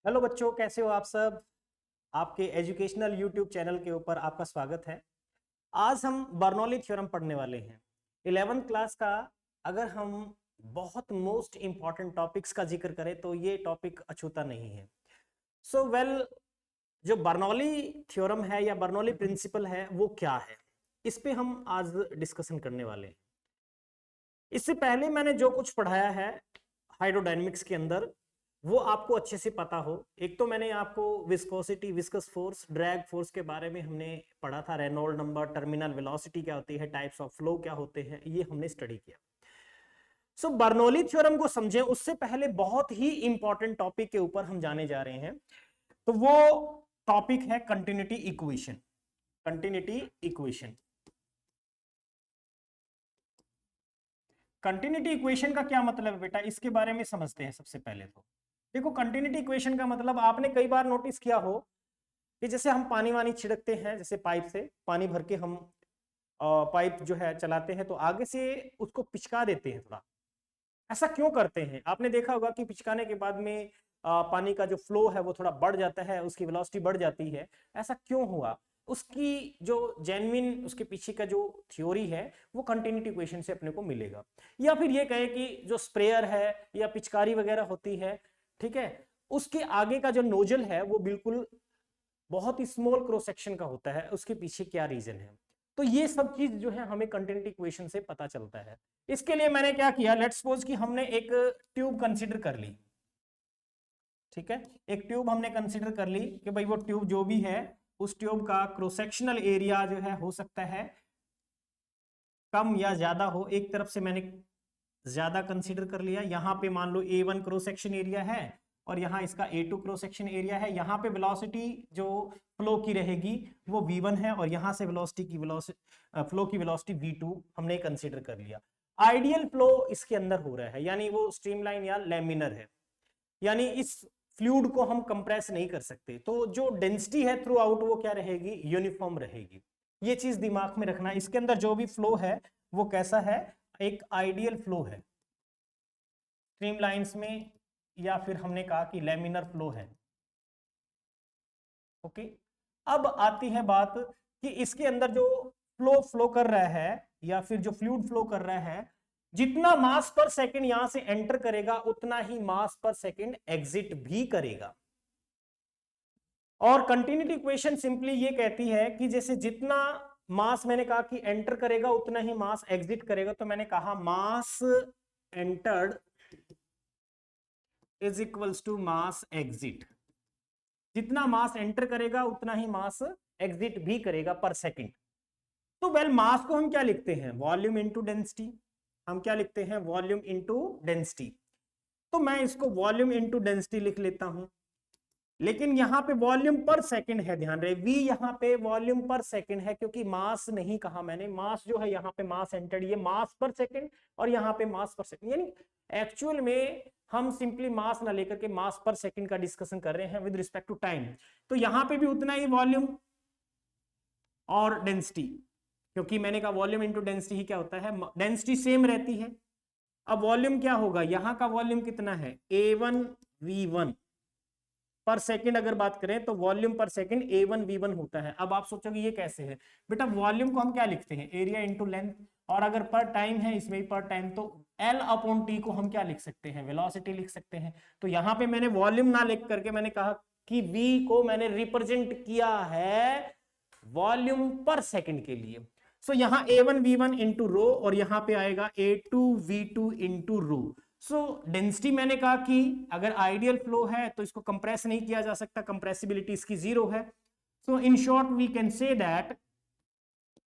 Hello बच्चों, कैसे हो आप सब। आपके एजुकेशनल यूट्यूब चैनल के ऊपर आपका स्वागत है। आज हम बर्नौली थ्योरम पढ़ने वाले हैं 11th क्लास का। अगर हम बहुत मोस्ट इंपॉर्टेंट टॉपिक्स का जिक्र करें तो ये टॉपिक अछूता नहीं है। सो वेल, जो बर्नौली थ्योरम है या बर्नौली प्रिंसिपल है वो क्या है, इस पे हम आज डिस्कशन करने वाले हैं। इससे पहले मैंने जो कुछ पढ़ाया है हाइड्रोडायनेमिक्स के अंदर वो आपको अच्छे से पता हो। एक तो मैंने आपको viscosity, viscous force, drag force के बारे में हमने पढ़ा था। रेनॉल्ड नंबर, टर्मिनल वेलोसिटी क्या होती है, टाइप्स ऑफ फ्लो क्या होते हैं, ये हमने स्टडी किया। सो बर्नौली थ्योरम को समझें उससे पहले बहुत ही इंपॉर्टेंट टॉपिक के ऊपर हम जाने जा रहे हैं। तो वो टॉपिक है continuity equation. Continuity equation. Continuity equation का क्या मतलब है बेटा, इसके बारे में समझते हैं सबसे पहले। तो देखो, कंटिन्यूटी इक्वेशन का मतलब आपने कई बार नोटिस किया हो कि जैसे हम पानी वानी छिड़कते हैं, जैसे पाइप से पानी भर के हम पाइप जो है चलाते हैं तो आगे से उसको पिचका देते हैं थोड़ा। ऐसा क्यों करते हैं? आपने देखा होगा कि पिचकाने के बाद में पानी का जो फ्लो है वो थोड़ा बढ़ जाता है, उसकी वेलोसिटी बढ़ जाती है। ऐसा क्यों हुआ? उसकी जो जेन्युइन उसके पीछे का जो थ्योरी है वो कंटिन्यूटी इक्वेशन से अपने को मिलेगा। या फिर ये कहे कि जो स्प्रेयर है या पिचकारी वगैरह होती है, ठीक है, उसके आगे का जो नोजल है वो बिल्कुल बहुत ही स्मॉल क्रॉस सेक्शन का होता है। उसके पीछे क्या रीजन है, तो ये सब चीज जो है हमें कंटिन्यूटी इक्वेशन से पता चलता है। इसके लिए मैंने क्या किया, लेट्स सपोज कि हमने एक ट्यूब कंसीडर कर ली। ठीक है, एक ट्यूब हमने कंसीडर कर ली कि भाई वो ट्यूब जो भी है उस ट्यूब का क्रॉस सेक्शनल एरिया जो है हो सकता है कम या ज्यादा हो। एक तरफ से मैंने ज्यादा कंसीडर कर लिया। यहाँ पे मान लो A1 क्रॉस सेक्शन एरिया है और यहाँ इसका A2 क्रॉस सेक्शन एरिया है। यहाँ पे वेलोसिटी जो फ्लो की रहेगी वो V1 है और यहाँ से फ्लो की वेलोसिटी V2 हमने कंसीडर कर लिया। आइडियल फ्लो इसके अंदर हो रहा है, यानी वो स्ट्रीमलाइन या लैमिनर है, यानी इस फ्लूइड को हम कंप्रेस नहीं कर सकते। तो जो डेंसिटी है थ्रू आउट वो क्या रहेगी, यूनिफॉर्म रहेगी। ये चीज दिमाग में रखना। इसके अंदर जो भी फ्लो है वो कैसा है, एक आइडियल फ्लो है स्ट्रीमलाइंस में, या फिर हमने कहा कि लैमिनर फ्लो है। ओके, अब आती है बात कि इसके अंदर जो फ्लो कर रहा है या फिर जो फ्लूइड फ्लो कर रहा है, जितना मास पर सेकंड यहां से एंटर करेगा उतना ही मास पर सेकंड एग्जिट भी करेगा। और कंटिन्यूटी इक्वेशन सिंपली ये कहती है कि जैसे जितना मास, मैंने कहा कि एंटर करेगा उतना ही मास एग्जिट करेगा, तो मैंने कहा mass entered is equals to mass exit. जितना मास एंटर करेगा उतना ही मास एग्जिट भी करेगा पर सेकंड। तो वेल, मास को हम क्या लिखते हैं, वॉल्यूम इनटू डेंसिटी। हम क्या लिखते हैं, वॉल्यूम इनटू डेंसिटी। तो मैं इसको वॉल्यूम इनटू डेंसिटी लिख लेता हूं। लेकिन यहां पे वॉल्यूम पर सेकंड है, ध्यान रहे, वी यहां पे वॉल्यूम पर सेकंड है, क्योंकि मास नहीं कहा मैंने। मास जो है यहां पे मास एंटर्ड, ये मास पर सेकंड और यहां पे मास पर सेकंड, यानी एक्चुअल में हम सिंपली मास ना लेकर के मास पर सेकंड का डिस्कशन कर रहे हैं विद रिस्पेक्ट टू टाइम। तो यहां पे भी उतना ही वॉल्यूम और डेंसिटी, क्योंकि मैंने कहा वॉल्यूम इंटू डेंसिटी ही क्या होता है, डेंसिटी सेम रहती है। अब वॉल्यूम क्या होगा, यहां का वॉल्यूम कितना है, A1V1 पर सेकंड। अगर बात करें तो वॉल्यूम पर सेकंड A1V1 होता है। अब आप सोचोगे ये कैसे है बेटा, वॉल्यूम को हम क्या लिखते हैं, एरिया इंटू लेंथ, और अगर पर टाइम है इसमें भी पर टाइम, तो L/T को हम क्या लिख सकते हैं, वेलोसिटी लिख सकते हैं। तो यहां पे मैंने वॉल्यूम ना लिख करके मैंने कहा कि V को मैंने रिप्रेजेंट किया है वॉल्यूम पर सेकंड के लिए। सो यहां A1V1 इंटू रो और यहां पे आएगा A2V2 इंटू रो। सो डेंसिटी मैंने कहा कि अगर आइडियल फ्लो है तो इसको कंप्रेस नहीं किया जा सकता, कंप्रेसिबिलिटी इसकी जीरो है। So in short we can say that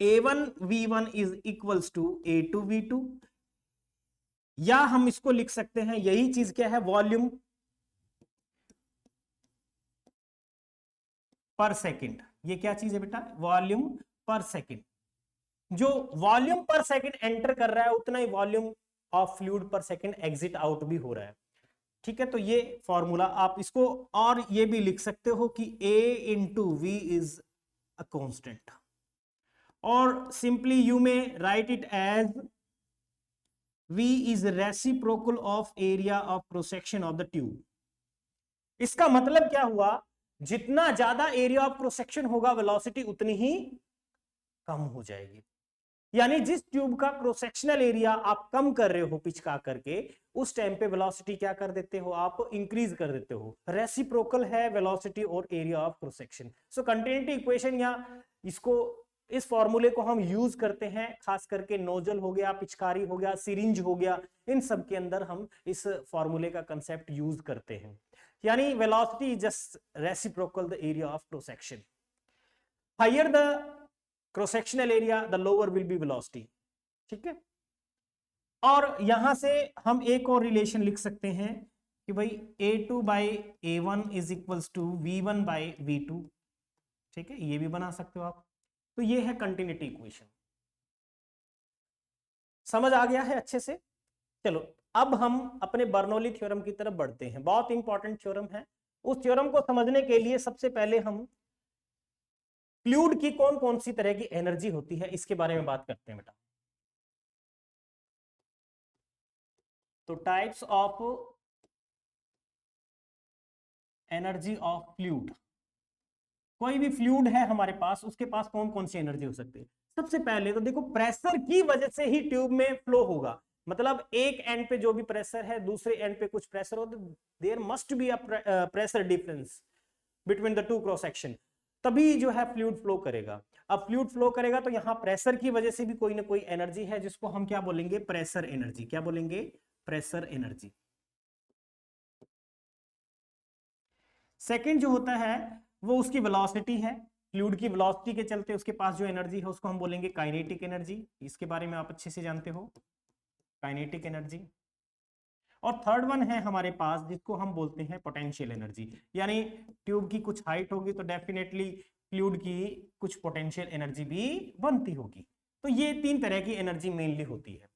A1V1 is equals to A2V2, या हम इसको लिख सकते हैं, यही चीज क्या है, वॉल्यूम पर सेकंड। ये क्या चीज है बेटा, वॉल्यूम पर सेकंड। जो वॉल्यूम पर सेकंड एंटर कर रहा है उतना ही वॉल्यूम ऑफ फ्लूइड पर सेकंड एग्जिट आउट भी हो रहा है। ठीक है, तो ये फॉर्मूला आप इसको और ये भी लिख सकते हो कि A into V is a constant, और सिंपली यू में write it as V is reciprocal of area of cross section of the tube. इसका मतलब क्या हुआ, जितना ज्यादा एरिया ऑफ क्रॉस सेक्शन होगा वेलोसिटी उतनी ही कम हो जाएगी। यानी जिस ट्यूब का क्रॉस सेक्शनल एरिया आप कम कर रहे हो पिच का करके, उस टाइम पे वेलोसिटी क्या कर देते हो आप, इंक्रीज कर देते हो। रेसिप्रोकल है वेलोसिटी और area of cross section. So continuity equation या इसको, इस फॉर्मूले को हम यूज करते हैं खास करके नोजल हो गया, पिचकारी हो गया, सिरिंज हो गया, इन सब के अंदर हम इस फॉर्मूले का कंसेप्ट यूज करते हैं। यानी velocity is just reciprocal the area of cross section. Higher the cross sectional area the lower will be velocity. ठीक है, और यहां से हम एक और रिलेशन लिख सकते हैं कि भाई A2 by A1 is equals to V1 by V2। ठीक है, ये भी बना सकते हो आप। तो ये है कंटिन्यूटी इक्वेशन। समझ आ गया है अच्छे से? चलो अब हम अपने बर्नौली थ्योरम की तरफ बढ़ते हैं। बहुत इंपॉर्टेंट थ्योरम है। उस थ्योरम को समझने के लिए सबसे पहले हम फ्लूइड की कौन कौन सी तरह की एनर्जी होती है इसके बारे में बात करते हैं बेटा। तो types of energy of fluid, कोई भी फ्लूइड है हमारे पास, उसके पास कौन कौन सी एनर्जी हो सकती है। सबसे पहले तो देखो, प्रेशर की वजह से ही ट्यूब में फ्लो होगा। मतलब एक एंड पे जो भी प्रेशर है, दूसरे एंड पे कुछ प्रेशर हो, there must be a pressure difference between the two cross section, तभी जो है फ्लूइड फ्लो करेगा। अब फ्लूइड फ्लो करेगा तो यहां प्रेशर की वजह से भी कोई ना कोई एनर्जी है, जिसको हम क्या बोलेंगे, प्रेशर एनर्जी। क्या बोलेंगे, प्रेशर एनर्जी। सेकंड जो होता है वो उसकी वेलोसिटी है। फ्लूइड की वेलोसिटी के चलते उसके पास जो एनर्जी है उसको हम बोलेंगे काइनेटिक एनर्जी। इसके बारे में आप अच्छे से जानते हो, काइनेटिक एनर्जी। और थर्ड वन है हमारे पास जिसको हम बोलते हैं पोटेंशियल एनर्जी। यानी ट्यूब की कुछ हाइट होगी तो डेफिनेटली फ्लूइड की कुछ पोटेंशियल एनर्जी भी बनती होगी। तो ये तीन तरह की एनर्जी मेनली होती है।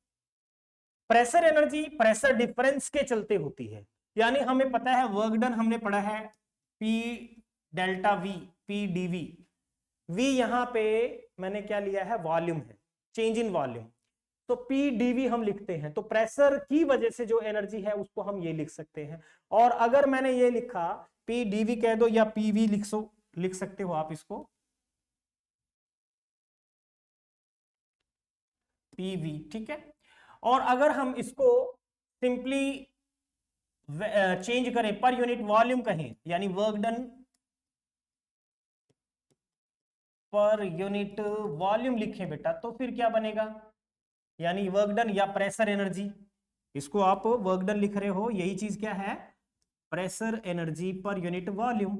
प्रेशर एनर्जी प्रेशर डिफरेंस के चलते होती है। यानी हमें पता है वर्क डन हमने पढ़ा है P delta V, P dV। V यहां पे मैंने क्या लिया है, वॉल्यूम है, चेंज इन वॉल्यूम। तो P dV हम लिखते हैं, तो प्रेशर की वजह से जो एनर्जी है उसको हम ये लिख सकते हैं। और अगर मैंने ये लिखा P dV कह दो या PV लिख सकते हो आप इसको PV। ठीक है, और अगर हम इसको सिंपली चेंज करें, पर यूनिट वॉल्यूम कहें, यानी वर्क डन पर यूनिट वॉल्यूम लिखें बेटा, तो फिर क्या बनेगा, यानी वर्क डन या प्रेशर एनर्जी। इसको आप वर्क डन लिख रहे हो, यही चीज क्या है, pressure energy per unit volume.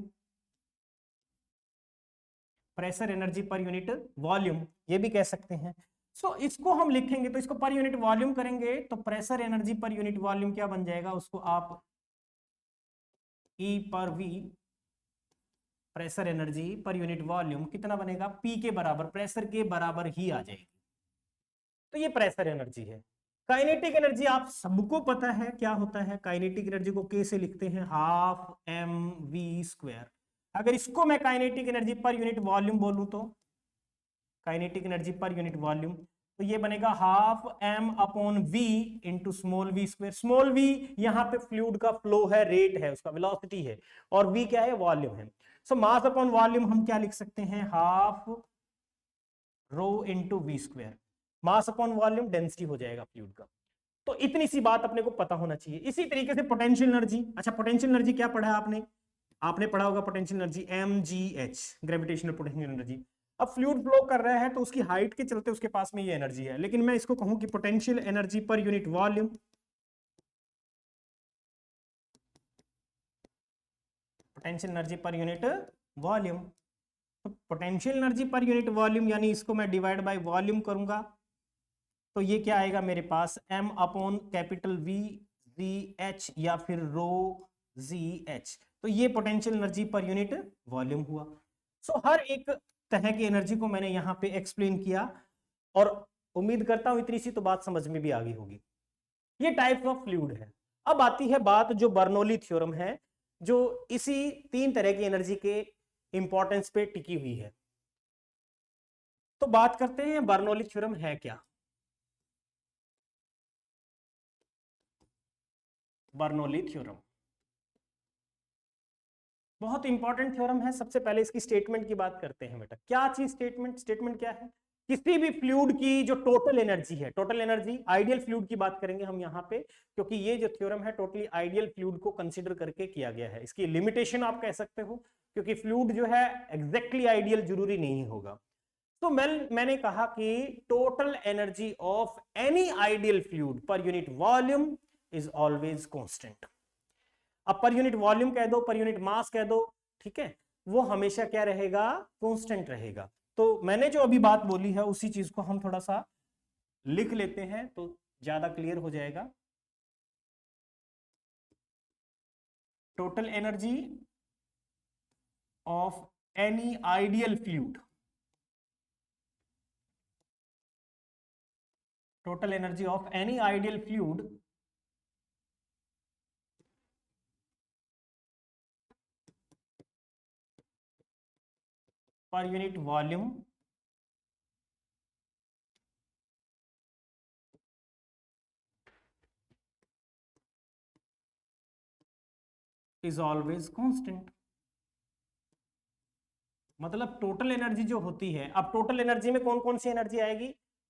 Pressure energy per unit volume ये भी कह सकते हैं। सो इसको हम लिखेंगे तो इसको पर यूनिट वॉल्यूम करेंगे तो pressure energy per unit volume क्या बन जाएगा, उसको आप E पर V, pressure energy per unit volume कितना बनेगा, P के बराबर, प्रेशर के बराबर ही आ जाएगी। तो ये प्रेशर एनर्जी है। काइनेटिक एनर्जी आप सबको पता है क्या होता है। काइनेटिक एनर्जी को कैसे लिखते हैं, हाफ mv²। अगर इसको मैं kinetic energy per unit volume बोलूं तो, kinetic energy per unit volume, तो ये बनेगा half m/v into small v²। Small v यहाँ पे फ्लूइड का फ्लो है, रेट है, उसका वेलोसिटी है, और v क्या है, वॉल्यूम है। सो मास अपॉन वॉल्यूम हम क्या लिख सकते हैं, half rho into v²। Mass upon volume density हो जाएगा फ्लूइड का। तो इतनी सी बात अपने को पता होना चाहिए। इसी तरीके से पोटेंशियल एनर्जी, अच्छा पोटेंशियल एनर्जी क्या पढ़ा है आपने, आपने पढ़ा होगा potential energy mgh, gravitational potential energy. अब फ्लूइड फ्लो कर रहा है तो उसकी हाइट के चलते उसके पास में ये एनर्जी है, लेकिन मैं इसको कहूं कि potential energy per unit volume, potential energy per unit volume. तो potential energy per unit volume यानी इसको मैं डिवाइड बाय वॉल्यूम करूंगा तो ये क्या आएगा मेरे पास, m/V जी एच या फिर रो जी एच। तो ये potential energy per unit volume हुआ। सो हर एक तरह की एनर्जी को मैंने यहां पे एक्सप्लेन किया, और उम्मीद करता हूं इतनी सी तो बात समझ में भी आ गई होगी। ये टाइप्स ऑफ फ्लूइड है। अब आती है बात जो बर्नौली थ्योरम है, जो इसी तीन तरह की एनर्जी के इंपॉर्टेंस पे टिकी हुई है। तो बात करते हैं बर्नौली थ्योरम है क्या। बर्नौली थ्योरम, बहुत इंपॉर्टेंट थ्योरम है। सबसे पहले इसकी स्टेटमेंट की बात करते हैं बेटा। क्या चीज स्टेटमेंट? स्टेटमेंट क्या है? किसी भी फ्लूइड की जो टोटल एनर्जी है, टोटल एनर्जी, आइडियल फ्लूइड की बात करेंगे हम यहाँ पे, क्योंकि ये जो थ्योरम है टोटली आइडियल फ्लूइड को कंसीडर करके किया गया है। इसकी लिमिटेशन आप कह सकते हो, क्योंकि फ्लूइड जो है एग्जैक्टली आइडियल जरूरी नहीं होगा। तो मैंने कहा कि total energy of any ideal fluid per unit volume is always constant. अब पर यूनिट वॉल्यूम कह दो, पर यूनिट मास कह दो, ठीक है, वो हमेशा क्या रहेगा? कांस्टेंट रहेगा। तो मैंने जो अभी बात बोली है उसी चीज को हम थोड़ा सा लिख लेते हैं तो ज्यादा क्लियर हो जाएगा। Total energy of any ideal fluid, total energy of any ideal fluid per unit volume is always constant. मतलब टोटल एनर्जी जो होती है, अब टोटल एनर्जी में कौन कौन सी एनर्जी आएगी?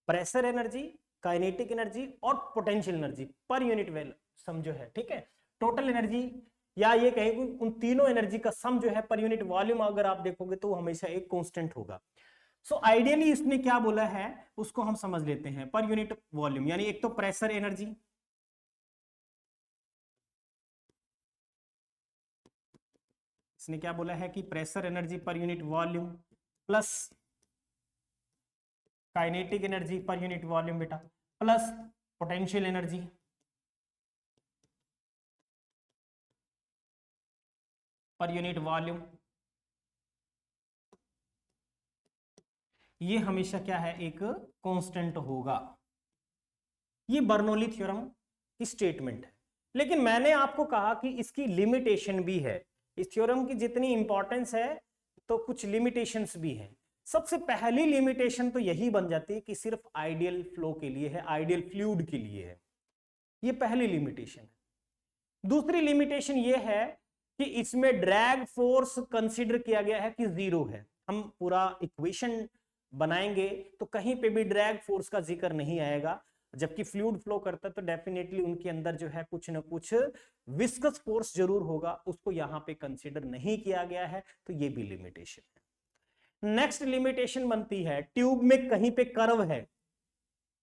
प्रेशर एनर्जी, काइनेटिक एनर्जी और potential energy per unit volume जो है, ठीक है। टोटल एनर्जी या ये कहें कि उन तीनों एनर्जी का सम जो है पर यूनिट वॉल्यूम अगर आप देखोगे तो हमेशा एक कांस्टेंट होगा। सो आइडियली इसने क्या बोला है उसको हम समझ लेते हैं। पर यूनिट वॉल्यूम यानी एक तो प्रेशर एनर्जी, इसने क्या बोला है कि pressure energy per unit volume plus kinetic energy per unit volume बेटा plus potential energy per unit volume, ये हमेशा क्या है? एक कांस्टेंट होगा। ये बर्नौली थ्योरम की स्टेटमेंट है। लेकिन मैंने आपको कहा कि इसकी लिमिटेशन भी है। इस थ्योरम की जितनी इंपॉर्टेंस है तो कुछ लिमिटेशंस भी हैं। सबसे पहली लिमिटेशन तो यही बन जाती है कि सिर्फ आइडियल फ्लो के लिए है, आइडियल फ्लूइड के लिए है। ये पहली लिमिटेशन है। दूसरी लिमिटेशन ये है कि इसमें ड्रैग फोर्स कंसीडर किया गया है कि जीरो है। हम पूरा इक्वेशन बनाएंगे तो कहीं पे भी ड्रैग फोर्स का जिक्र नहीं आएगा, जबकि फ्लूइड फ्लो करता है तो डेफिनेटली उनके अंदर जो है कुछ ना कुछ विस्कस फोर्स जरूर होगा, उसको यहां पे कंसीडर नहीं किया गया है। तो ये भी लिमिटेशन है। नेक्स्ट लिमिटेशन बनती है, ट्यूब में कहीं पे कर्व है,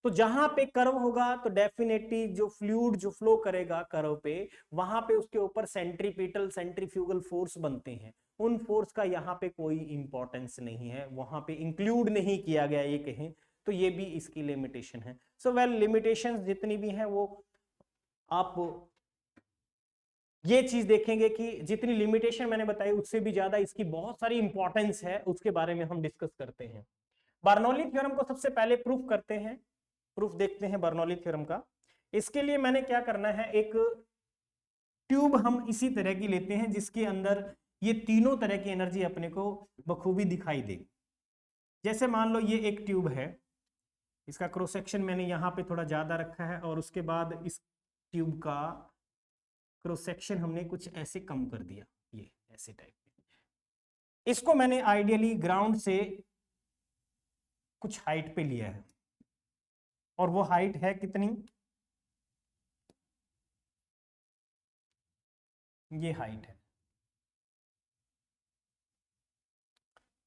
तो जहां पे कर्व होगा तो डेफिनेटली जो फ्लूइड जो फ्लो करेगा कर्व पे, वहां पे उसके ऊपर सेंट्रीपिटल सेंट्रीफ्यूगल फोर्स बनते हैं। उन फोर्स का यहाँ पे कोई इंपॉर्टेंस नहीं है, वहां पे इंक्लूड नहीं किया गया ये कहें तो ये भी इसकी लिमिटेशन है। सो वेल लिमिटेशंस जितनी भी हैं वो आप ये चीज देखेंगे कि जितनी लिमिटेशन मैंने बताई उससे भी ज्यादा इसकी बहुत सारी इंपॉर्टेंस है, उसके बारे में हम डिस्कस करते हैं। बर्नौली थ्योरम को सबसे पहले प्रूफ करते हैं, प्रूफ देखते हैं बर्नौली थ्योरम का। इसके लिए मैंने क्या करना है, एक ट्यूब हम इसी तरह की लेते हैं जिसके अंदर ये तीनों तरह की एनर्जी अपने को बखूबी दिखाई दे। जैसे मान लो ये एक ट्यूब है, इसका क्रॉस सेक्शन मैंने यहाँ पे थोड़ा ज्यादा रखा है और उसके बाद इस ट्यूब का क्रॉस सेक्शन हमने कुछ ऐसे कम कर दिया, ये ऐसे टाइप। इसको मैंने आइडियली ग्राउंड से कुछ हाइट पे लिया है और वो हाइट है कितनी? ये हाइट है,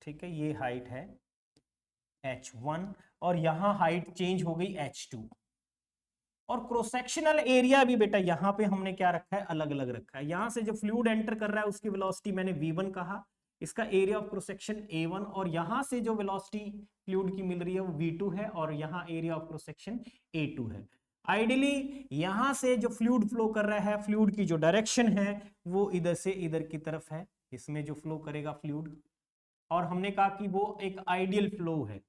ठीक है, ये हाइट है h1 और यहां हाइट चेंज हो गई h2। और क्रॉस सेक्शनल एरिया भी बेटा यहां पे हमने क्या रखा है? अलग अलग रखा है। यहां से जो फ्लूइड एंटर कर रहा है उसकी वेलोसिटी मैंने v1 कहा, इसका area of cross section a1, और यहां से जो वेलोसिटी फ्लूइड की मिल रही है वो v2 है और यहां area of cross section a2 है। आइडियली यहां से जो फ्लूइड फ्लो कर रहा है, फ्लूइड की जो डायरेक्शन है वो इधर से इधर की तरफ है, इसमें जो फ्लो करेगा फ्लूइड। और हमने कहा कि वो एक आइडियल फ्लो है।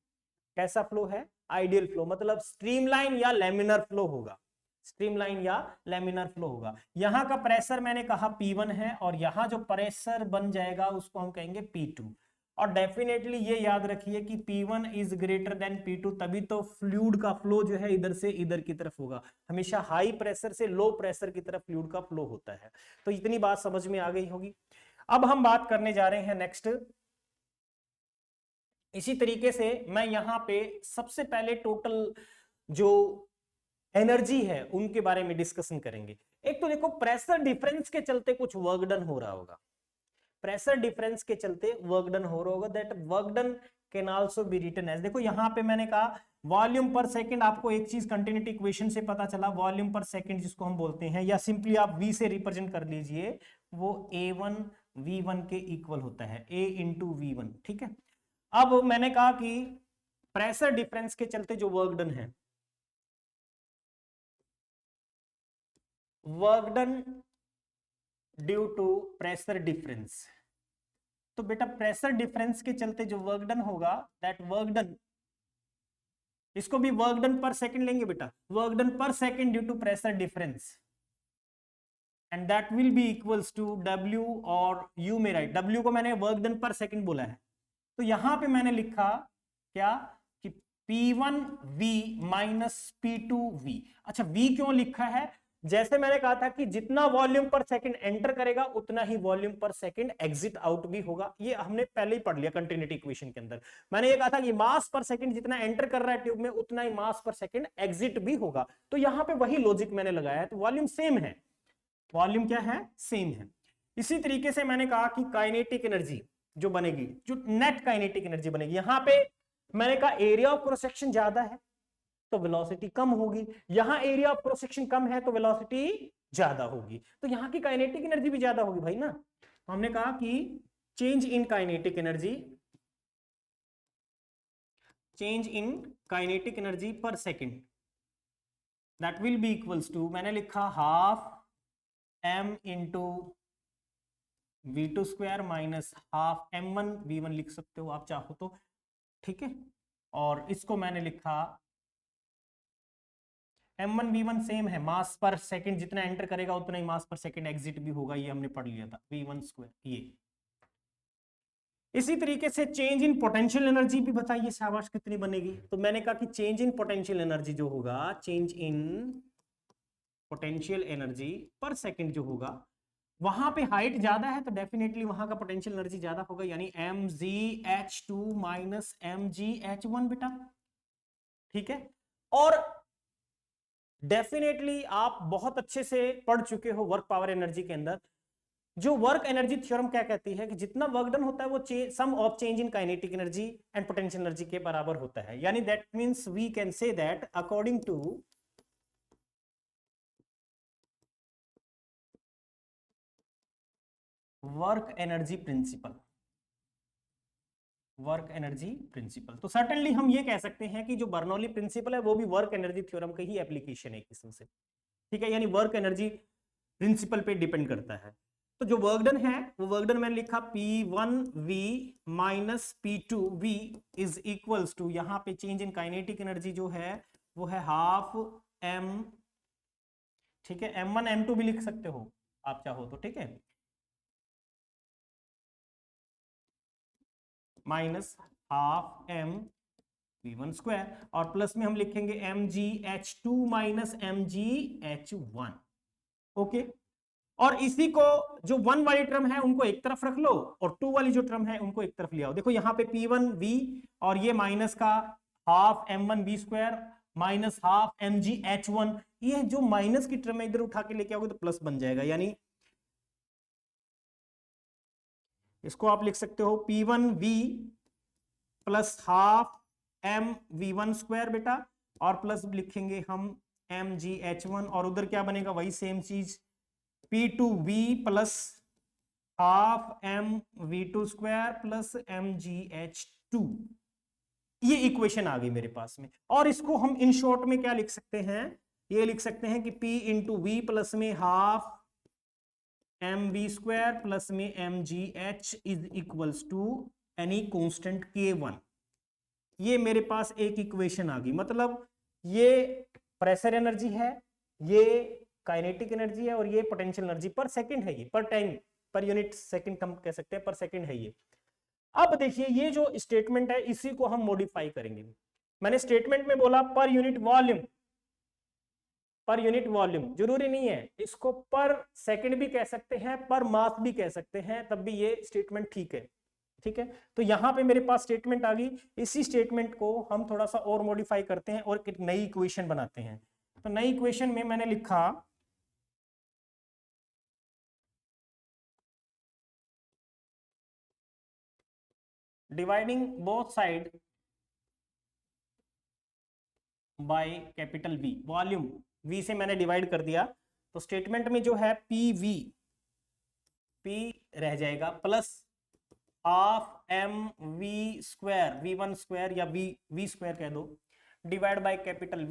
कैसा फ्लो है? आइडियल फ्लो, मतलब स्ट्रीमलाइन या लैमिनर फ्लो होगा, स्ट्रीमलाइन या लैमिनर फ्लो होगा। यहां का प्रेशर मैंने कहा P1 है और यहां जो प्रेशर बन जाएगा उसको हम कहेंगे P2। और डेफिनेटली ये याद रखिए कि P1 is greater than P2, तभी तो फ्लूइड का फ्लो जो है इधर से इधर की तरफ होगा। हमेशा हाई प्रेशर से लो प्रेशर की तरफ फ्लूइड का फ्लो होता है। तो इतनी बात समझ में आ गई होगी। अब हम बात करने जा रहे हैं नेक्स्ट। इसी तरीके से मैं यहां पे सबसे पहले टोटल जो एनर्जी है उनके बारे में डिस्कशन करेंगे। एक तो देखो प्रेशर डिफरेंस के चलते कुछ वर्क डन हो रहा होगा, प्रेशर डिफरेंस के चलते वर्क डन हो रहा होगा, that work done can also be written as, देखो यहां पे मैंने कहा वॉल्यूम पर सेकंड, आपको एक चीज कंटिन्यूटी इक्वेशन से पता चला, वॉल्यूम पर सेकंड जिसको हम बोलते हैं, या सिंपली आप v से रिप्रेजेंट कर लीजिए, वो a1 v1 के इक्वल होता है, a इंटू v1, ठीक है। अब मैंने कहा कि प्रेशर डिफरेंस के चलते जो वर्क डन है, work done due to pressure difference, तो बेटा प्रेशर डिफरेंस के चलते जो वर्क डन होगा, दैट वर्क डन, इसको भी वर्क डन पर सेकंड लेंगे बेटा, work done per second due to pressure difference, and that will be equals to W, और U में राइट, W को मैंने वर्क डन पर सेकंड बोला है, तो यहां पे मैंने लिखा क्या कि P1V माइनस P2V। अच्छा V क्यों लिखा है, जैसे मैंने कहा था कि जितना वॉल्यूम पर सेकंड एंटर करेगा उतना ही वॉल्यूम पर सेकंड एग्जिट आउट भी होगा, ये हमने पहले ही पढ़ लिया कंटिन्यूटी इक्वेशन के अंदर। मैंने ये कहा था कि मास पर सेकंड जितना एंटर कर रहा है ट्यूब में उतना ही मास पर सेकंड एग्जिट भी होगा, तो यहां पे वही लॉजिक मैंने लगाया है, तो वॉल्यूम सेम है, वॉल्यूम क्या है, सेम है। इसी तरीके से मैंने कहा कि काइनेटिक एनर्जी जो बनेगी, जो नेट काइनेटिक एनर्जी बनेगी, यहां पे मैंने कहा एरिया ऑफ क्रॉस सेक्शन ज्यादा है तो वेलोसिटी कम होगी, यहां एरिया ऑफ क्रॉस सेक्शन कम है तो वेलोसिटी ज्यादा होगी, तो यहां की काइनेटिक एनर्जी भी ज्यादा होगी भाई ना। तो हमने कहा कि change in kinetic energy, change in kinetic energy per second, that will be equals to, मैंने लिखा half m into v2 square minus half m1 v1 लिख सकते हो आप चाहो तो, ठीक है। और इसको मैंने लिखा m1 v1 सेम है, मास पर सेकंड जितना एंटर करेगा उतना ही मास पर सेकंड एग्जिट भी होगा, ये हमने पढ़ लिया था, v1 स्क्वायर ये। इसी तरीके से चेंज इन पोटेंशियल एनर्जी भी बताइए शाबाश कितनी बनेगी, तो मैंने कहा कि चेंज इन पोटेंशियल एनर्जी जो होगा, change in potential energy per second जो होगा, वहां पे हाइट ज्यादा है तो डेफिनेटली वहां का पोटेंशियल एनर्जी ज्यादा होगा, यानी mgh2 माइनस mgh1 बेटा, ठीक है। और डेफिनेटली आप बहुत अच्छे से पढ़ चुके हो वर्क पावर एनर्जी के अंदर, जो वर्क एनर्जी थ्योरम क्या कहती है कि जितना वर्क डन होता है वो sum of change in kinetic energy and potential energy के बराबर होता है, यानी that means we can say that according to work energy principle, work energy principle, तो सर्टेनली हम ये कह सकते हैं कि जो बर्नौली प्रिंसिपल है वो भी वर्क एनर्जी थ्योरम का ही एप्लीकेशन है किस्म से, ठीक है, यानी वर्क एनर्जी प्रिंसिपल पे डिपेंड करता है। तो जो वर्क डन है वो वर्क डन मैंने लिखा P1V minus P2V is equals to, यहां पे चेंज इन काइनेटिक एनर्जी जो है वो है हाफ m, ठीक है, m1 m2 भी लिख सकते हो आप चाहो तो, ठीक है, minus half m v1 square, और प्लस में हम लिखेंगे mgh2 माइनस mgh1, ओके। और इसी को जो 1 वाली टर्म है उनको एक तरफ रख लो और 2 वाली जो टर्म है उनको एक तरफ ले आओ, देखो यहाँ पे P1V और ये माइनस का half m1v square minus half mgh1, ये जो माइनस की टर्म है इधर उठा के लेके आओगे तो प्लस बन जाएगा, यानी इसको आप लिख सकते हो P1V plus half mv1 square बेटा, और प्लस लिखेंगे हम mgh1, और उधर क्या बनेगा वही सेम चीज P2V plus half mv2 square plus mgh2, ये इक्वेशन आ गई मेरे पास में। और इसको हम इन शॉर्ट में क्या लिख सकते हैं, ये लिख सकते हैं कि P इंटू वी प्लस में हाफ mv स्क्वायर प्लस में mgh is equals to any constant K1, ये मेरे पास एक इक्वेशन आ गई, मतलब ये प्रेशर एनर्जी है, ये काइनेटिक एनर्जी है, और ये पोटेंशियल एनर्जी पर सेकंड है, ये पर टाइम पर यूनिट सेकंड हम कह सकते हैं, पर सेकंड है ये। अब देखिए ये जो स्टेटमेंट है इसी को हम मॉडिफाई करेंगे, मैंने स्टेटमेंट में बोला पर यूनिट वॉल्यूम, पर यूनिट वॉल्यूम, जरूरी नहीं है, इसको पर सेकंड भी कह सकते हैं, पर मास भी कह सकते हैं, तब भी ये स्टेटमेंट ठीक है। ठीक है, तो यहां पे मेरे पास स्टेटमेंट आ गई। इसी स्टेटमेंट को हम थोड़ा सा और मॉडिफाई करते हैं और एक नई इक्वेशन बनाते हैं। तो नई इक्वेशन में मैंने लिखा dividing both side by capital we, volume we से मैंने डिवाइड कर दिया, तो स्टेटमेंट में जो है पी वी, पी रह जाएगा plus half M V square, V one square या वी स्क्वायर कह दो, डिवाइड बाय कैपिटल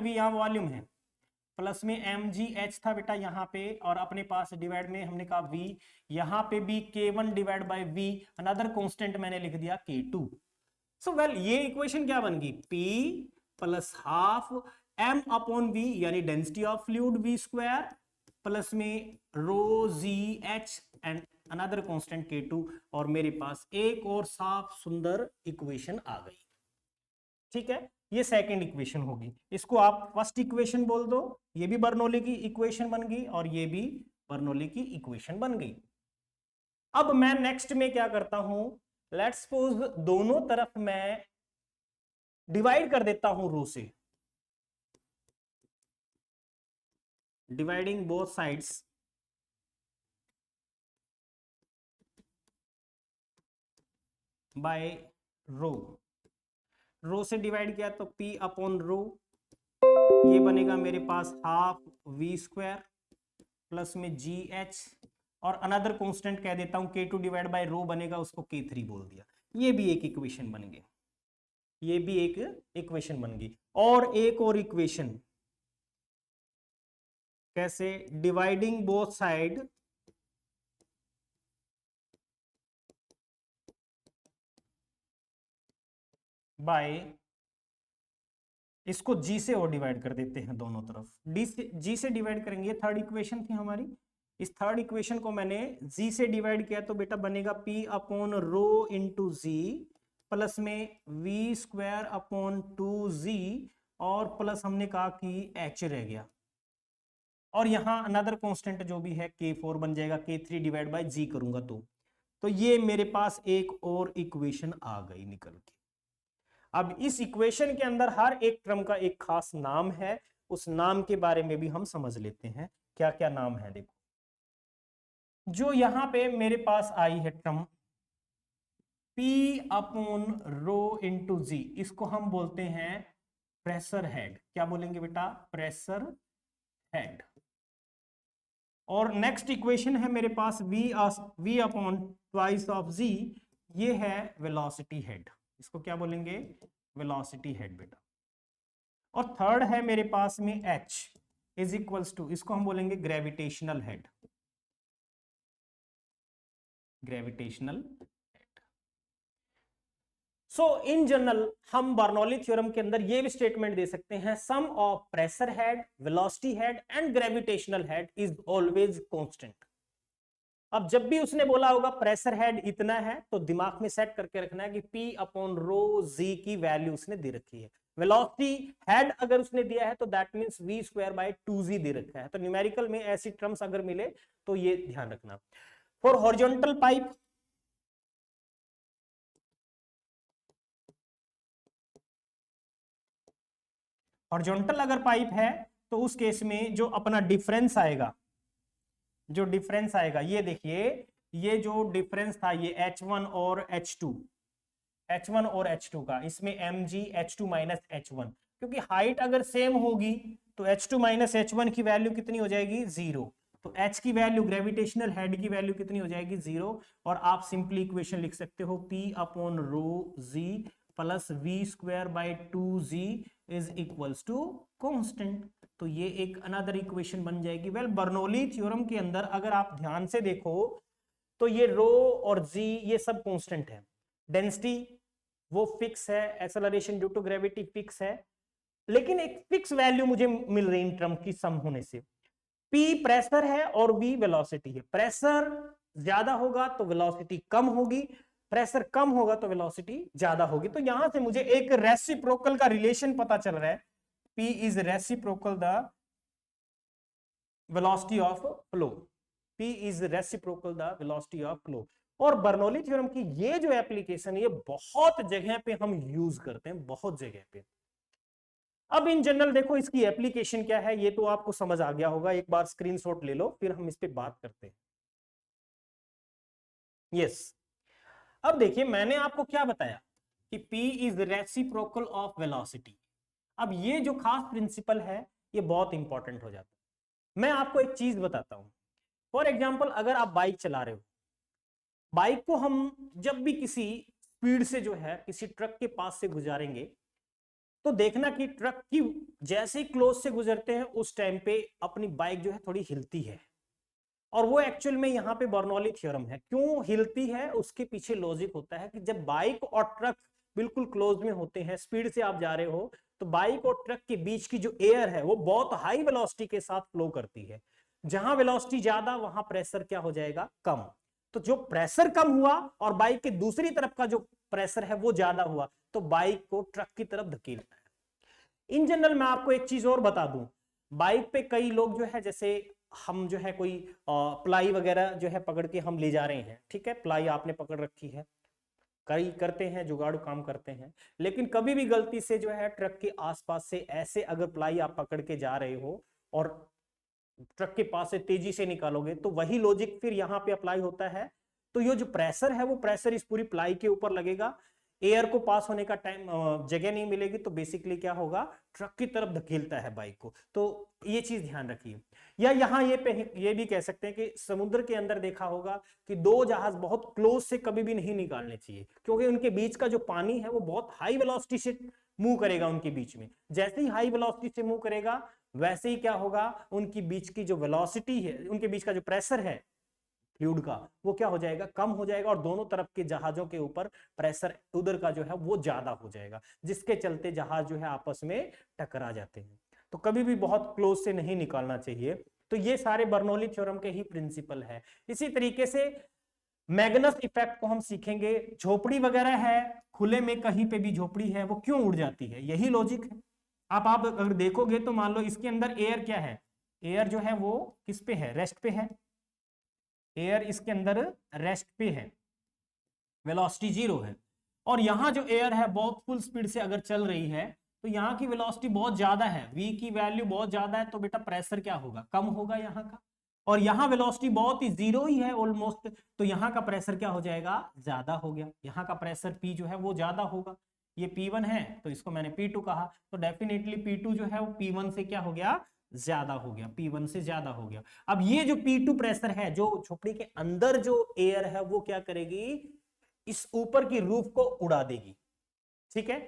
वी यहाँ वॉल्यूम है, प्लस में एम जी एच था बेटा यहाँ पे, और अपने पास डिवाइड में हमने कहा वी, यहाँ पे भी K one divide by V, another constant मैंने लिख दिया के टू। सो वेल ये इक्वेशन क्या बन गई, P plus half m upon v यानी density of fluid v square, plus में rho g h and another constant K2, और मेरे पास एक और साफ सुंदर इक्वेशन आ गई। ठीक है, ये सेकंड इक्वेशन होगी, इसको आप फर्स्ट इक्वेशन बोल दो, ये भी बर्नौली की इक्वेशन बन गई और ये भी बर्नौली की इक्वेशन बन गई। अब मैं नेक्स्ट में क्या करता हूं, लेट्स सपोज दोनों तरफ मैं डिवाइड कर देता हूं रो से, डिवाइडिंग बोथ साइड्स बाय रो, रो से डिवाइड किया तो P अपॉन रो, ये बनेगा मेरे पास हाफ वी स्क्वायर प्लस में जी एच, और अनदर कांस्टेंट कह देता हूं K2 डिवाइड बाय रो बनेगा, उसको K3 बोल दिया। ये भी एक इक्वेशन बन गई, ये भी एक इक्वेशन बन गई। और एक और इक्वेशन कैसे, डिवाइडिंग बोथ साइड बाय, इसको G से और डिवाइड कर देते हैं दोनों तरफ, G से डिवाइड करेंगे, थर्ड इक्वेशन थी हमारी, इस थर्ड इक्वेशन को मैंने G से डिवाइड किया तो बेटा बनेगा P अपॉन रो इंटू जी, प्लस में वी स्क्वायर अपॉन 2z, और प्लस हमने कहा कि h रह गया, और यहां अनदर कांस्टेंट जो भी है K4 बन जाएगा, K3 डिवाइड बाय G करूंगा तो ये मेरे पास एक और इक्वेशन आ गई निकल के। अब इस इक्वेशन के अंदर हर एक टर्म का एक खास नाम है, उस नाम के बारे में भी हम समझ लेते हैं क्या क्या नाम है। देखो जो यहां पे मेरे पास आई है term P upon rho into g, इसको हम बोलते हैं प्रेशर हेड। क्या बोलेंगे बेटा, प्रेशर हेड। और नेक्स्ट इक्वेशन है मेरे पास V upon twice of g, ये है वेलोसिटी हेड, इसको क्या बोलेंगे, वेलोसिटी हेड बेटा। और थर्ड है मेरे पास में H इज इक्वल्स टू, इसको हम बोलेंगे gravitational head, gravitational head. So in general हम बर्नौली थ्योरम के अंदर ये भी स्टेटमेंट दे सकते हैं, sum of pressure head, velocity head and gravitational head is always constant. अब जब भी उसने बोला होगा प्रेशर हेड इतना है, तो दिमाग में सेट करके रखना है कि P अपॉन रो जी की वैल्यू उसने दे रखी है। वेलोसिटी हेड अगर उसने दिया है तो that means v square by 2z दे रखा है। तो न्यूमेरिकल में ऐसी टर्म्स अगर मिले तो ये ध्यान रखना। फॉर हॉरिजॉन्टल पाइप, हॉरिजॉन्टल अगर पाइप है तो उस केस में जो अपना डिफरेंस आएगा, जो डिफरेंस आएगा ये देखिए, ये जो डिफरेंस था ये H1 और H2 और H2 का, इसमें mg H2 माइनस H1, क्योंकि हाइट अगर सेम होगी तो H2 माइनस H1 की वैल्यू कितनी हो जाएगी, 0। तो H की वैल्यू, ग्रेविटेशनल हेड की वैल्यू कितनी हो जाएगी, 0। और आप सिंपली इक्वेशन लिख सकते हो P upon rho G plus V square by 2z is equals to constant. तो ये एक अनदर इक्वेशन बन जाएगी। वेल बर्नौली थ्योरम के अंदर अगर आप ध्यान से देखो तो ये रो और जी ये सब कांस्टेंट है, डेंसिटी वो फिक्स है, acceleration due to gravity fix है, लेकिन एक फिक्स वैल्यू मुझे मिल रही इन टर्म की सम होने से। P प्रेशर है और V वेलोसिटी है, प्रेशर ज्यादा होगा तो वेलोसिटी कम होगी, प्रेशर कम होगा तो वेलोसिटी ज्यादा होगी। तो यहां से मुझे एक रेसिप्रोकल का रिलेशन पता चल रहा है P is reciprocal the velocity of flow. P is reciprocal the velocity of flow. और बर्नौली थ्योरम की ये जो एप्लीकेशन, ये बहुत जगह पे हम यूज करते हैं, बहुत जगह पे। अब इन जनरल देखो इसकी एप्लीकेशन क्या है, ये तो आपको समझ आ गया होगा, एक बार स्क्रीनशॉट ले लो फिर हम इस पे बात करते हैं। यस, अब देखिए मैंने आपको क्या बताया कि P is reciprocal of velocity. अब ये जो खास प्रिंसिपल है ये बहुत इंपॉर्टेंट हो जाता है। मैं आपको एक चीज बताता हूं, फॉर एग्जाम्पल अगर आप बाइक चला रहे हो, बाइक को हम जब भी किसी स्पीड से जो है किसी ट्रक के पास से गुजारेंगे तो देखना कि ट्रक की जैसे ही क्लोज से गुजरते हैं उस टाइम पे अपनी बाइक जो है थोड़ी हिलती है। और वो एक्चुअल में यहाँ पे बर्नौली थ्योरम है। क्यों हिलती है उसके पीछे लॉजिक होता है कि जब बाइक और ट्रक बिल्कुल क्लोज में होते हैं, स्पीड से आप जा रहे हो, तो बाइक और ट्रक के बीच की जो एयर है वो बहुत हाई वेलोसिटी के साथ फ्लो करती है। जहां वेलोसिटी ज्यादा वहां प्रेशर क्या हो जाएगा, कम। तो जो प्रेशर कम हुआ और बाइक के दूसरी तरफ का जो प्रेशर है वो ज्यादा हुआ, तो बाइक को ट्रक की तरफ धकेलता है। इन जनरल मैं आपको एक चीज और बता दूं, बाइक पे कई लोग जो है, जैसे हम जो है कोई प्लाई वगैरह जो है पकड़ के हम ले जा रहे हैं, ठीक है, प्लाई आपने पकड़ रखी है, कई करते हैं जुगाड़ू काम करते हैं, लेकिन कभी भी गलती से जो है ट्रक के आसपास से ऐसे अगर प्लाई आप पकड़ के जा रहे हो और ट्रक के पास से तेजी से निकालोगे, तो वही लॉजिक फिर यहाँ पे अप्लाई होता है। तो ये जो प्रेशर है वो प्रेशर इस पूरी प्लाई के ऊपर लगेगा, एयर को पास होने का टाइम जगह नहीं मिलेगी, तो बेसिकली क्या होगा, ट्रक की तरफ धकेलता है बाइक को। तो ये चीज ध्यान रखिए। या यहाँ ये भी कह सकते हैं कि समुद्र के अंदर देखा होगा कि दो जहाज बहुत क्लोज से कभी भी नहीं निकालने चाहिए, क्योंकि उनके बीच का जो पानी है वो बहुत हाई वेलोसिटी से मूव करेगा उनके बीच में। जैसे ही हाई वेलोसिटी से मूव करेगा वैसे ही क्या होगा, उनकी बीच की जो वेलोसिटी है, उनके बीच का जो प्रेशर है फ्लूइड का, वो क्या हो जाएगा, कम हो जाएगा, और दोनों तरफ के जहाजों के ऊपर प्रेशर उधर का जो है वो ज्यादा हो जाएगा, जिसके चलते जहाज जो है आपस में टकरा जाते हैं। तो कभी भी बहुत क्लोज से नहीं निकालना चाहिए। तो ये सारे बर्नौली थ्योरम के ही प्रिंसिपल है। इसी तरीके से मैग्नस इफेक्ट को हम सीखेंगे। झोपड़ी वगैरह है, खुले में कहीं पे भी झोपड़ी है, वो क्यों उड़ जाती है, यही लॉजिक है। आप अगर देखोगे तो मान लो इसके अंदर एयर क्या है, एयर जो है वो किस पे है, रेस्ट पे है, एयर इसके अंदर रेस्ट पे है, वेलोसिटी 0 है। और यहां जो एयर है बहुत फुल स्पीड से अगर चल रही है, तो यहाँ की वेलोसिटी बहुत ज्यादा है, v की वैल्यू बहुत ज्यादा है, तो बेटा प्रेशर क्या होगा, कम होगा यहाँ का। और यहाँ वेलोसिटी बहुत ही 0 ही है ऑलमोस्ट, तो यहाँ का प्रेशर क्या हो जाएगा, ज्यादा हो गया। यहाँ का प्रेशर P जो है वो ज्यादा होगा। ये P1 है तो इसको मैंने P2 कहा, तो डेफिनेटली P2 जो है वो P1 से क्या हो गया, ज्यादा हो गया, P1 से ज्यादा हो गया। अब ये जो P2 प्रेशर है, जो झोपड़ी के अंदर जो एयर है वो क्या करेगी, इस ऊपर की रूफ को उड़ा देगी, ठीक है।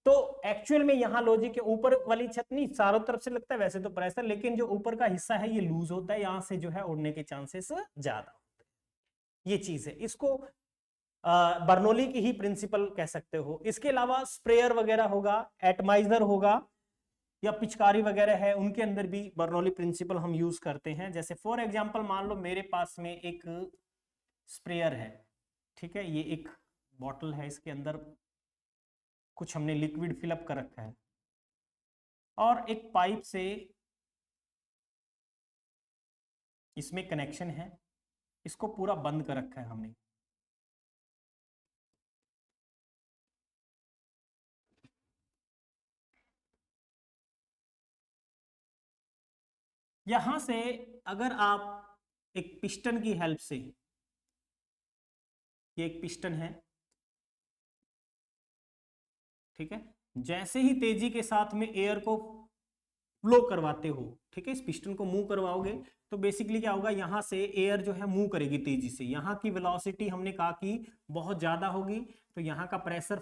तो एक्चुअल में यहां लॉजिक के ऊपर वाली छत नहीं, चारों तरफ से लगता है वैसे तो प्रेशर, लेकिन जो ऊपर का हिस्सा है ये लूज होता है, यहां से जो है उड़ने के चांसेस ज्यादा होते हैं। ये चीज है, इसको बर्नौली की ही प्रिंसिपल कह सकते हो। इसके अलावा स्प्रेयर वगैरह होगा, एटमाइजर होगा, या पिचकारी वगैरह है, उनके अंदर भी बर्नौली प्रिंसिपल हम यूज करते हैं। जैसे फॉर एग्जांपल मान लो मेरे पास में एक स्प्रेयर है, ठीक है, ये एक बॉटल है, इसके अंदर कुछ हमने लिक्विड फिलअप कर रखा है, और एक पाइप से इसमें कनेक्शन है, इसको पूरा बंद कर रखा है हमने। यहां से अगर आप एक पिस्टन की हेल्प से, ये एक पिस्टन है, ठीक है, जैसे ही तेजी के साथ में एयर को फ्लो करवाते हो, ठीक है, इस पिस्टन को मूव करवाओगे, तो बेसिकली क्या होगा, यहां से एयर जो है मूव करेगी तेजी से, यहाँ की वेलोसिटी हमने कहा कि बहुत ज्यादा होगी, तो यहाँ का प्रेशर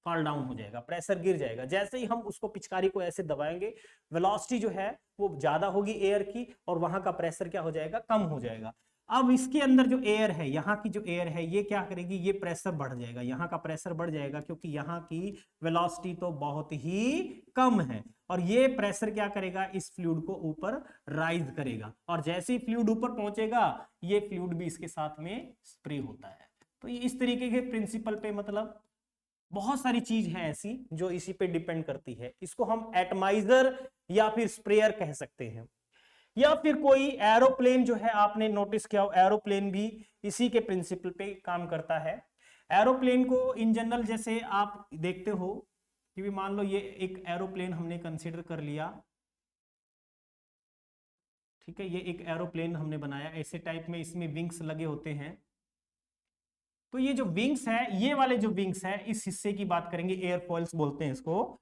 फॉल डाउन हो जाएगा, प्रेशर गिर जाएगा। जैसे ही हम उसको पिचकारी को ऐसे दबाएंगे, वेलोसिटी जो है वो ज्यादा होगी एयर की, और वहां का प्रेशर क्या हो जाएगा, कम हो जाएगा। अब इसके अंदर जो एयर है, यहाँ की जो एयर है, ये क्या करेगी, ये प्रेशर बढ़ जाएगा, यहाँ का प्रेशर बढ़ जाएगा, क्योंकि यहाँ की वेलोसिटी तो बहुत ही कम है, और ये प्रेशर क्या करेगा, इस फ्लूइड को ऊपर राइज करेगा, और जैसे ही फ्लूइड ऊपर पहुंचेगा, ये फ्लूइड भी इसके साथ में स्प्रे होता है। तो ये इस तरीके के प्रिंसिपल पे मतलब बहुत सारी चीज है ऐसी जो इसी पे डिपेंड करती है। इसको हम एटमाइजर या फिर स्प्रेयर कह सकते हैं, या फिर कोई एरोप्लेन जो है, आपने नोटिस किया हो एरोप्लेन भी इसी के प्रिंसिपल पे काम करता है। एरोप्लेन को इन जनरल जैसे आप देखते हो कि मान लो ये एक एरोप्लेन हमने कंसीडर कर लिया, ठीक है, ये एक एरोप्लेन हमने बनाया ऐसे टाइप में, इसमें विंग्स लगे होते हैं। तो ये जो विंग्स है, ये वाले जो विंग्स है, इस हिस्से की बात करेंगे, एयरफॉइल्स बोलते हैं इसको।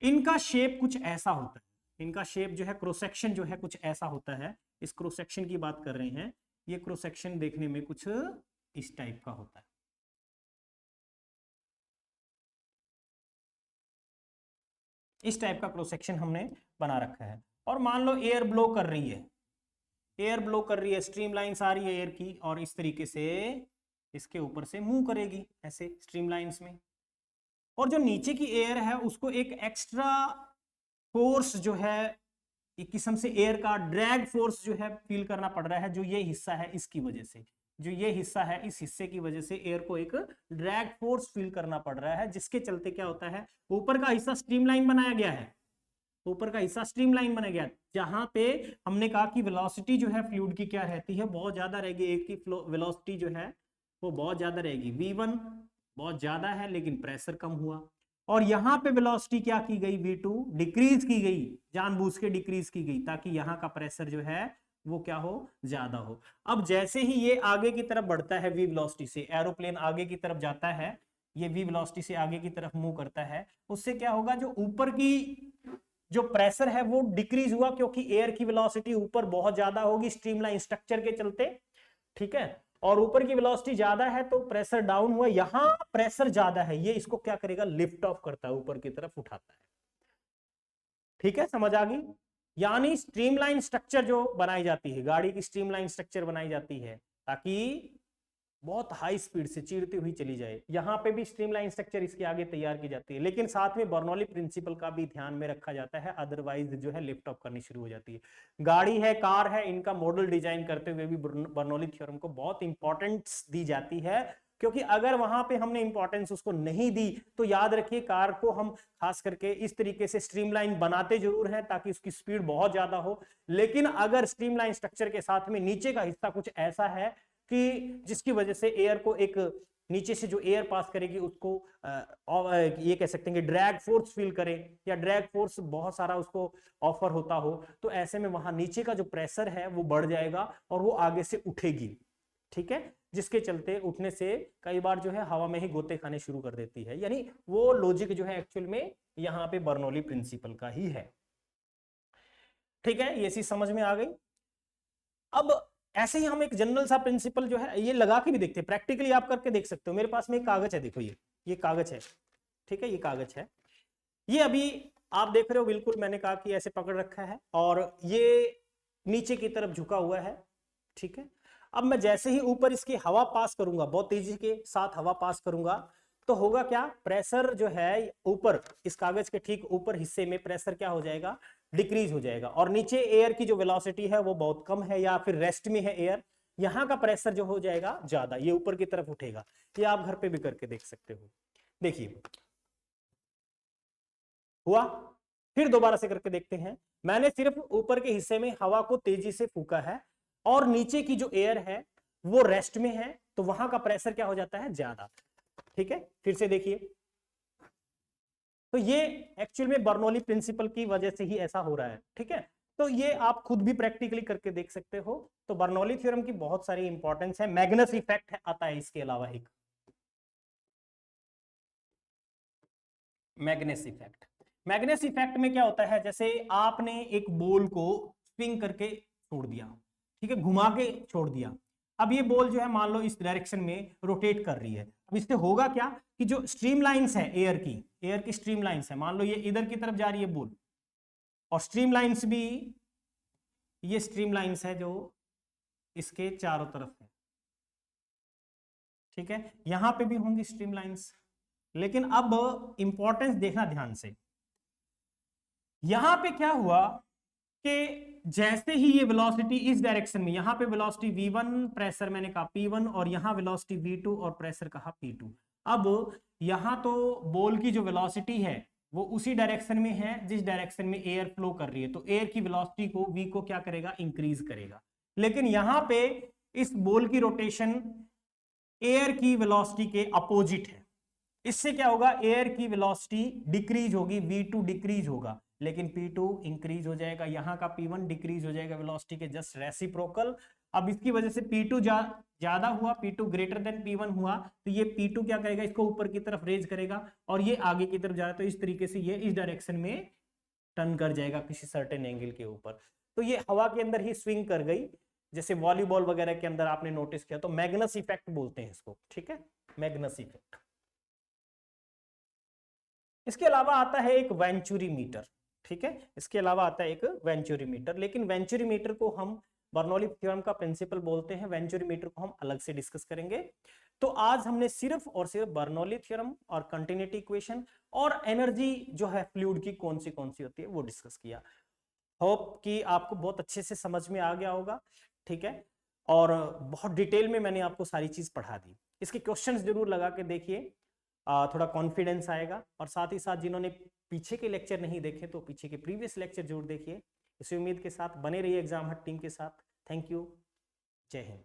इनका शेप कुछ ऐसा होता है, इनका शेप जो है, क्रॉस सेक्शन जो है कुछ ऐसा होता है। इस क्रॉस सेक्शन की बात कर रहे हैं, ये क्रॉस सेक्शन देखने में कुछ इस टाइप का होता है। इस टाइप का क्रॉस सेक्शन हमने बना रखा है। और मान लो एयर ब्लो कर रही है, एयर ब्लो कर रही है, स्ट्रीमलाइंस आ रही है एयर की, और इस तरीके से इसके ऊपर से मूव करेगी ऐसे स्ट्रीमलाइंस में। और जो नीचे की एयर है उसको एक एक्स्ट्रा फोर्स जो है, एक किस्म से एयर का ड्रैग फोर्स जो है फील करना पड़ रहा है। जो ये हिस्सा है इसकी वजह से, जो ये हिस्सा है इस हिस्से की वजह से एयर को एक ड्रैग फोर्स फील करना पड़ रहा है, जिसके चलते क्या होता है, ऊपर का हिस्सा स्ट्रीमलाइन बनाया गया है, ऊपर का हिस्सा स्ट्रीमलाइन बना गया, जहां पे हमने कहा कि वेलोसिटी जो है फ्लूइड की क्या रहती है, बहुत ज्यादा रहेगी। एक की वेलोसिटी जो है वो बहुत ज्यादा रहेगी, v1 बहुत ज्यादा है लेकिन प्रेशर कम हुआ। और यहां पे वेलोसिटी क्या की गई, v2 डिक्रीज की गई, जानबूझ के डिक्रीज की गई, ताकि यहां का प्रेशर जो है वो क्या हो, ज्यादा हो। अब जैसे ही ये आगे की तरफ बढ़ता है v वेलोसिटी से, एरोप्लेन आगे की तरफ जाता है, ये v वेलोसिटी से आगे की तरफ मूव करता है, उससे क्या होगा, जो ऊपर की जो प्रेशर है वो डिक्रीज हुआ, क्योंकि एयर की वेलोसिटी ऊपर बहुत ज्यादा होगी स्ट्रीमलाइन स्ट्रक्चर के चलते, ठीक है। और ऊपर की वेलोसिटी ज्यादा है तो प्रेशर डाउन हुआ, यहां प्रेशर ज्यादा है, ये इसको क्या करेगा, लिफ्ट ऑफ करता है, ऊपर की तरफ उठाता है। ठीक है, समझ आ गई। यानी स्ट्रीमलाइन स्ट्रक्चर जो बनाई जाती है, गाड़ी की स्ट्रीमलाइन स्ट्रक्चर बनाई जाती है ताकि बहुत हाई स्पीड से चीरती हुई चली जाए। यहां पे भी स्ट्रीमलाइन स्ट्रक्चर इसके आगे तैयार की जाती है, लेकिन साथ में बर्नौली प्रिंसिपल का भी ध्यान में रखा जाता है, अदरवाइज जो है लिफ्ट ऑफ करनी शुरू हो जाती है। गाड़ी है, कार है, इनका मॉडल डिजाइन करते हुए भी बर्नौली थ्योरम को बहुत इंपॉर्टेंस दी जाती है, क्योंकि अगर वहां पे हमने इंपॉर्टेंस उसको नहीं दी तो याद रखिए कार को हम खास करके इस तरीके से स्ट्रीमलाइन बनाते जरूर हैं ताकि उसकी स्पीड बहुत ज्यादा हो, लेकिन अगर स्ट्रीमलाइन स्ट्रक्चर के साथ में नीचे का हिस्सा कुछ ऐसा है कि जिसकी वजह से एयर को एक नीचे से जो एयर पास करेगी उसको ये कह सकते हैं कि ड्रैग फोर्स फील करे, या ड्रैग फोर्स बहुत सारा उसको ऑफर होता हो, तो ऐसे में वहां नीचे का जो प्रेशर है वो बढ़ जाएगा और वो आगे से उठेगी, ठीक है, जिसके चलते उठने से कई बार जो है हवा में ही गोते खाने शुरू कर देती है। यानी वो लॉजिक जो है एक्चुअल में यहाँ पे बर्नौली प्रिंसिपल का ही है। ठीक है, ये चीज समझ में आ गई। अब ऐसे ही हम एक जनरल सा प्रिंसिपल जो है ये लगा के भी देखते हैं, प्रैक्टिकली आप करके देख सकते हो। मेरे पास में एक कागज है, देखो ये कागज है, ठीक है, ये कागज है, ये अभी आप देख रहे हो, बिल्कुल मैंने कहा कि ऐसे पकड़ रखा है और ये नीचे की तरफ झुका हुआ है, ठीक है। अब मैं जैसे ही ऊपर इसकी हवा पास करूंगा, बहुत तेजी के साथ हवा पास करूंगा, तो होगा क्या, प्रेशर जो है ऊपर इस कागज के ठीक ऊपर हिस्से में प्रेशर क्या हो जाएगा, डिक्रीज हो जाएगा, और नीचे एयर की जो वेलोसिटी है वो बहुत कम है या फिर रेस्ट में है एयर, यहां का प्रेशर जो हो जाएगा ज्यादा, ये ऊपर की तरफ उठेगा। ये आप घर पे भी करके देख सकते हो। देखिए हुआ, फिर दोबारा से करके देखते हैं। मैंने सिर्फ ऊपर के हिस्से में हवा को तेजी से फूका है और नीचे की जो एयर है वो रेस्ट में है, तो वहां का प्रेशर क्या हो जाता है, ज्यादा, ठीक है। फिर से देखिए, तो ये एक्चुअल में बर्नौली प्रिंसिपल की वजह से ही ऐसा हो रहा है, ठीक है। तो ये आप खुद भी प्रैक्टिकली करके देख सकते हो। तो बर्नौली थ्योरम की बहुत सारी इंपॉर्टेंस है। मैग्नस इफेक्ट आता है इसके अलावा एक, मैग्नस इफेक्ट। मैग्नस इफेक्ट में क्या होता है, जैसे आपने एक बॉल को स्विंग करके छोड़ दिया, ठीक है, घुमा के छोड़ दिया, अब ये बॉल जो है मान लो इस डायरेक्शन में रोटेट कर रही है। अब इससे होगा क्या कि जो स्ट्रीम लाइंस है एयर की स्ट्रीम लाइंस है, मान लो ये इधर की तरफ जा रही है बॉल, और स्ट्रीम लाइंस भी ये स्ट्रीम लाइंस है जो इसके चारों तरफ है, ठीक है, यहां पे भी होंगी स्ट्रीम लाइंस। लेकिन अब इंपॉर्टेंस देखना ध्यान से, यहां पे क्या हुआ कि जैसे ही ये वेलोसिटी इस डायरेक्शन में, यहां पे वेलोसिटी v1, प्रेशर मैंने कहा p1, और यहां वेलोसिटी v2 और प्रेशर कहा p2। अब यहाँ तो बॉल की जो वेलोसिटी है वो उसी डायरेक्शन में है जिस डायरेक्शन में एयर फ्लो कर रही है, तो एयर की वेलोसिटी को v को क्या करेगा, इंक्रीज करेगा। लेकिन यहाँ पे इस बॉल की रोटेशन एयर की वेलोसिटी के अपोजिट है, इससे क्या होगा, एयर की वेलोसिटी डिक्रीज होगी, v2 डिक्रीज होगा, लेकिन p2 इंक्रीज हो जाएगा, यहाँ का p1 डिक्रीज हो जाएगा वेलोसिटी के जस्ट रेसिप्रोकल। अब इसकी वजह से p2 ज्यादा हुआ, p2 ग्रेटर देन p1 हुआ, तो ये p2 क्या करेगा, इसको ऊपर की तरफ रेज करेगा और ये आगे की तरफ जा रहा है, तो इस तरीके से ये इस डायरेक्शन में टर्न कर जाएगा किसी सर्टेन एंगल के ऊपर। तो ये हवा के अंदर ही स्विंग कर गई, जैसे वॉलीबॉल वगैरह के अंदर आपने नोटिस किया, तो मैग्नस इफेक्ट बोलते हैं इसको, ठीक है, मैग्नस इफेक्ट। इसके अलावा आता है एक वेंचुरी मीटर, ठीक है, इसके अलावा आता है एक वेंचुरी मीटर, लेकिन वेंचुरी मीटर को हम बर्नौली थ्योरम का प्रिंसिपल बोलते हैं, वेंचुरी मीटर को हम अलग से डिस्कस करेंगे। तो आज हमने सिर्फ और सिर्फ बर्नौली थ्योरम और कंटिन्यूटी इक्वेशन और एनर्जी जो है फ्लूइड की कौन सी होती है वो डिस्कस किया। होप कि आपको बहुत अच्छे से समझ में आ गया होगा, ठीक है, और बहुत डिटेल में मैंने आपको सारी चीज पढ़ा दी। इसके क्वेश्चंस जरूर लगा के देखिए, थोड़ा कॉन्फिडेंस आएगा, और साथ ही साथ जिन्होंने पीछे के लेक्चर नहीं देखे तो पीछे के प्रीवियस लेक्चर जरूर देखिए। इसी उम्मीद के साथ बने रहिए एग्जाम हट टीम के साथ। थैंक यू, जय हिंद।